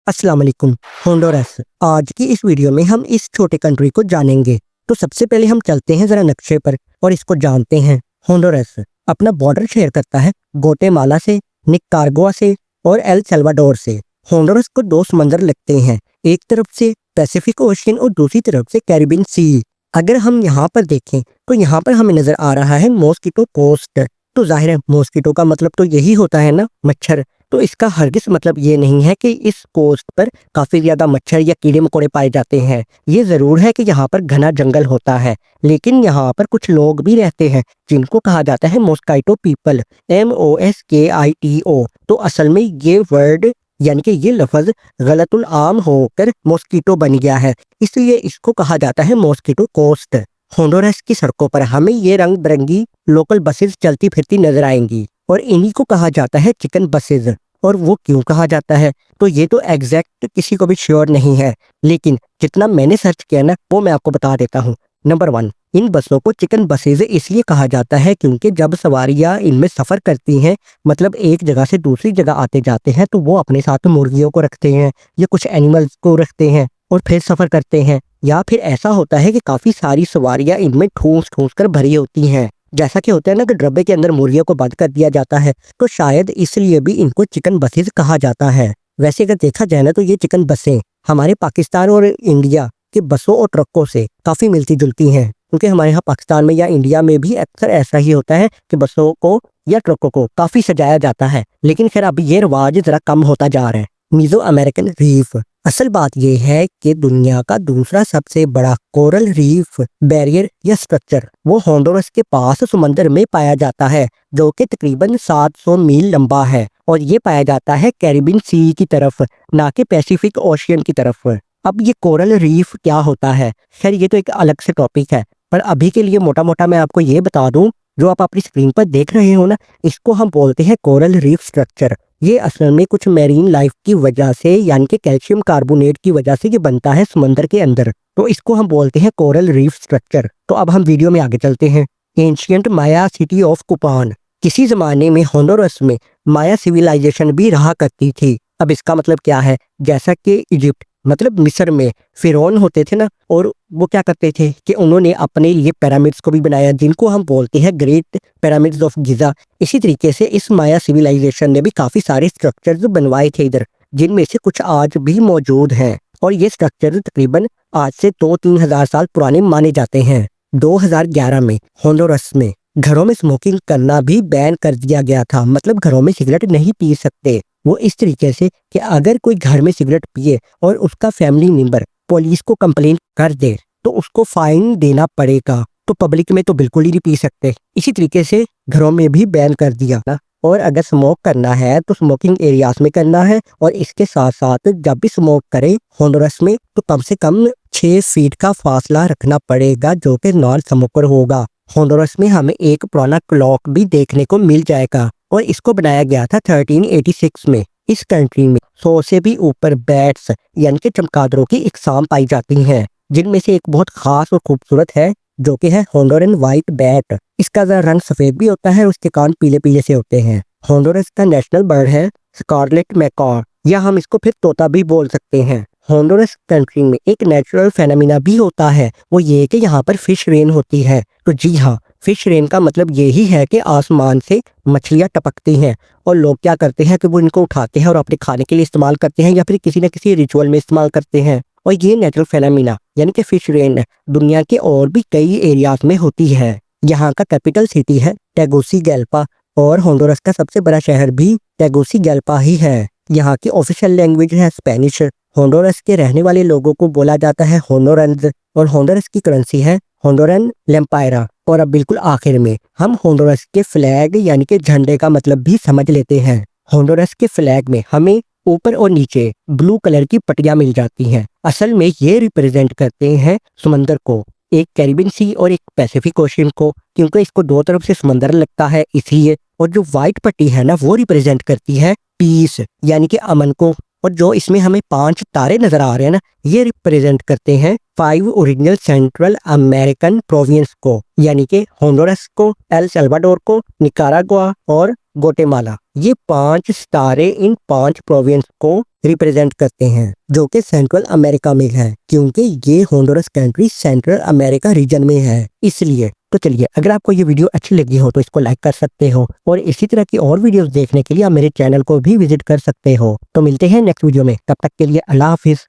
अस्सलाम वालेकुम। होंडुरास। आज की इस वीडियो में हम इस छोटे कंट्री को जानेंगे। तो सबसे पहले हम चलते हैं जरा नक्शे पर और इसको जानते हैं। होंडुरास अपना बॉर्डर शेयर करता है ग्वाटेमाला से, निकारागुआ से और एल सल्वाडोर से। होंडुरास को दो समंदर लगते हैं, एक तरफ से पैसिफिक ओशियन और दूसरी तरफ से कैरिबियन सी। अगर हम यहाँ पर देखें तो यहाँ पर हमें नजर आ रहा है मॉस्किटो कोस्ट। तो जाहिर है मॉस्किटो का मतलब तो यही होता है ना, मच्छर। तो इसका हरगिज मतलब ये नहीं है कि इस कोस्ट पर काफी ज्यादा मच्छर या कीड़े मकोड़े पाए जाते हैं। ये जरूर है कि यहाँ पर घना जंगल होता है, लेकिन यहाँ पर कुछ लोग भी रहते हैं जिनको कहा जाता है मॉस्किटो पीपल, MOSKITO। तो असल में ये वर्ड यानी कि ये लफ्ज गलतुल आम होकर मॉस्किटो बन गया है, इसलिए इसको कहा जाता है मॉस्किटो कोस्ट। होंडुरास की सड़कों पर हमें ये रंग बिरंगी लोकल बसेस चलती फिरती नजर आएंगी और इन्हीं को कहा जाता है चिकन बसेज। और वो क्यों कहा जाता है तो ये तो एग्जैक्ट किसी को भी श्योर नहीं है, लेकिन जितना मैंने सर्च किया ना वो मैं आपको बता देता हूँ। नंबर 1, इन बसों को चिकन बसेज इसलिए कहा जाता है क्योंकि जब सवारियां इनमें सफर करती हैं, मतलब एक जगह से दूसरी जगह आते जाते हैं, तो वो अपने साथ मुर्गियों को रखते हैं या कुछ एनिमल्स को रखते हैं और फिर सफर करते हैं। या फिर ऐसा होता है कि काफी सारी सवारियां इनमें ठूस ठूस कर भरी होती हैं, जैसा कि होता है ना कि डब्बे के अंदर मुर्गियों को बंद कर दिया जाता है, तो शायद इसलिए भी इनको चिकन बसेज कहा जाता है। वैसे अगर देखा जाए ना तो ये चिकन बसें हमारे पाकिस्तान और इंडिया के बसों और ट्रकों से काफी मिलती जुलती हैं, क्योंकि हमारे यहाँ पाकिस्तान में या इंडिया में भी अक्सर ऐसा ही होता है कि बसों को या ट्रकों को काफी सजाया जाता है। लेकिन खैर अब ये रिवाज जरा कम होता जा रहा है। Mesoamerican reef. असल बात यह है कि दुनिया का दूसरा सबसे बड़ा कोरल रीफ बैरियर या स्ट्रक्चर वो होंडुरास के पास समंदर में पाया जाता है, जो कि तकरीबन 700 मील लंबा है और ये पाया जाता है कैरिबियन सी की तरफ, ना कि पैसिफिक ओशियन की तरफ। अब ये कोरल रीफ क्या होता है, खैर ये तो एक अलग से टॉपिक है, पर अभी के लिए मोटा मोटा मैं आपको ये बता दूं, जो आप अपनी स्क्रीन पर देख रहे हो ना, इसको हम बोलते हैं कोरल रीफ स्ट्रक्चर। ये असल में कुछ मेरीन लाइफ की वजह से यानी कि कैल्शियम कार्बोनेट की वजह से ये बनता है समंदर के अंदर, तो इसको हम बोलते हैं कोरल रीफ स्ट्रक्चर। तो अब हम वीडियो में आगे चलते हैं। Ancient Maya city of Copan. किसी जमाने में होंडुरास में माया सिविलाइजेशन भी रहा करती थी। अब इसका मतलब क्या है, जैसा कि इजिप्ट मतलब मिस्र में फिरौन होते थे ना, और वो क्या करते थे कि उन्होंने अपने लिए पिरामिड्स को भी बनाया, जिनको हम बोलते हैं ग्रेट पिरामिड्स ऑफ गिजा। इसी तरीके से इस माया सिविलाइजेशन ने भी काफी सारे स्ट्रक्चर्स बनवाए थे इधर, जिनमें से कुछ आज भी मौजूद हैं, और ये स्ट्रक्चर्स तकरीबन आज से 2-3 हजार साल पुराने माने जाते हैं। 2011 में होंडुरास में घरों में स्मोकिंग करना भी बैन कर दिया गया था, मतलब घरों में सिगरेट नहीं पी सकते। वो इस तरीके से कि अगर कोई घर में सिगरेट पिए और उसका फैमिली मेंबर पुलिस को कंप्लेन कर दे तो उसको फाइन देना पड़ेगा, तो पब्लिक में तो बिल्कुल ही नहीं पी सकते। इसी तरीके से घरों में भी बैन कर दिया ना। और अगर स्मोक करना है तो स्मोकिंग एरियाज में करना है, और इसके साथ साथ जब भी स्मोक करे होंडुरास में तो कम से कम 6 फीट का फासला रखना पड़ेगा, जो कि नॉन स्मोकर होगा। होंडुरास में हमें एक पुराना क्लॉक भी देखने को मिल जाएगा, और इसको बनाया गया था 1386 में। इस कंट्री में 100 से भी ऊपर बैट्स यानी कि चमगादड़ों की इकसाम पाई जाती हैं, जिनमें से एक बहुत खास और खूबसूरत है, जो कि है होंडुरन व्हाइट बैट। इसका जरा रंग सफेद भी होता है, उसके कान पीले पीले से होते हैं। होंडुरास का नेशनल बर्ड है स्कारलेट मैकॉर, या हम इसको फिर तोता भी बोल सकते हैं। होंडुरास कंट्री में एक नेचुरल फेनोमिना भी होता है, वो ये कि यहाँ पर फिश रेन होती है। तो जी हाँ, फिश रेन का मतलब यही है कि आसमान से मछलियां टपकती हैं, और लोग क्या करते हैं कि वो इनको उठाते हैं और अपने खाने के लिए इस्तेमाल करते हैं, या फिर किसी न किसी रिचुअल में इस्तेमाल करते हैं। और ये नेचुरल फेनोमिना यानी कि फिश रेन दुनिया के और भी कई एरियाज में होती है। यहाँ का कैपिटल सिटी है टेगुसिगल्पा, और होंडुरास का सबसे बड़ा शहर भी टेगुसिगल्पा ही है। यहाँ की ऑफिशियल लैंग्वेज है स्पेनिश। होंडुरास के रहने वाले लोगों को बोला जाता है होंडुरन्स, और होंडुरास की करेंसी है होंडुरन लेम्पायरा। और अब बिल्कुल आखिर में हम होंडुरास के फ्लैग यानी कि झंडे का मतलब भी समझ लेते हैं। होंडुरास के फ्लैग में हमें ऊपर और नीचे ब्लू कलर की पट्टियां मिल जाती हैं। असल में ये रिप्रेजेंट करते हैं समंदर को, एक कैरिबियन सी और एक पैसिफिक ओशियन को, क्योंकि इसको दो तरफ से समंदर लगता है इसलिए। और जो व्हाइट पट्टी है ना वो रिप्रेजेंट करती है पीस यानी कि अमन को, और जो इसमें हमें 5 तारे नजर आ रहे हैं ना, ये रिप्रेजेंट करते हैं 5 ओरिजिनल सेंट्रल अमेरिकन प्रोविंस को, यानी कि होंडुरास को, एल सल्वाडोर को, निकारागुआ और ग्वाटेमाला। ये 5 सितारे इन 5 प्रोविंस को रिप्रेजेंट करते हैं, जो कि सेंट्रल अमेरिका में है, क्योंकि ये Honduras country central America region में है इसलिए। तो चलिए, अगर आपको ये वीडियो अच्छी लगी हो तो इसको लाइक कर सकते हो और इसी तरह की और वीडियोस देखने के लिए आप मेरे चैनल को भी विजिट कर सकते हो। तो मिलते हैं नेक्स्ट वीडियो में, तब तक के लिए अल्लाह हाफिज।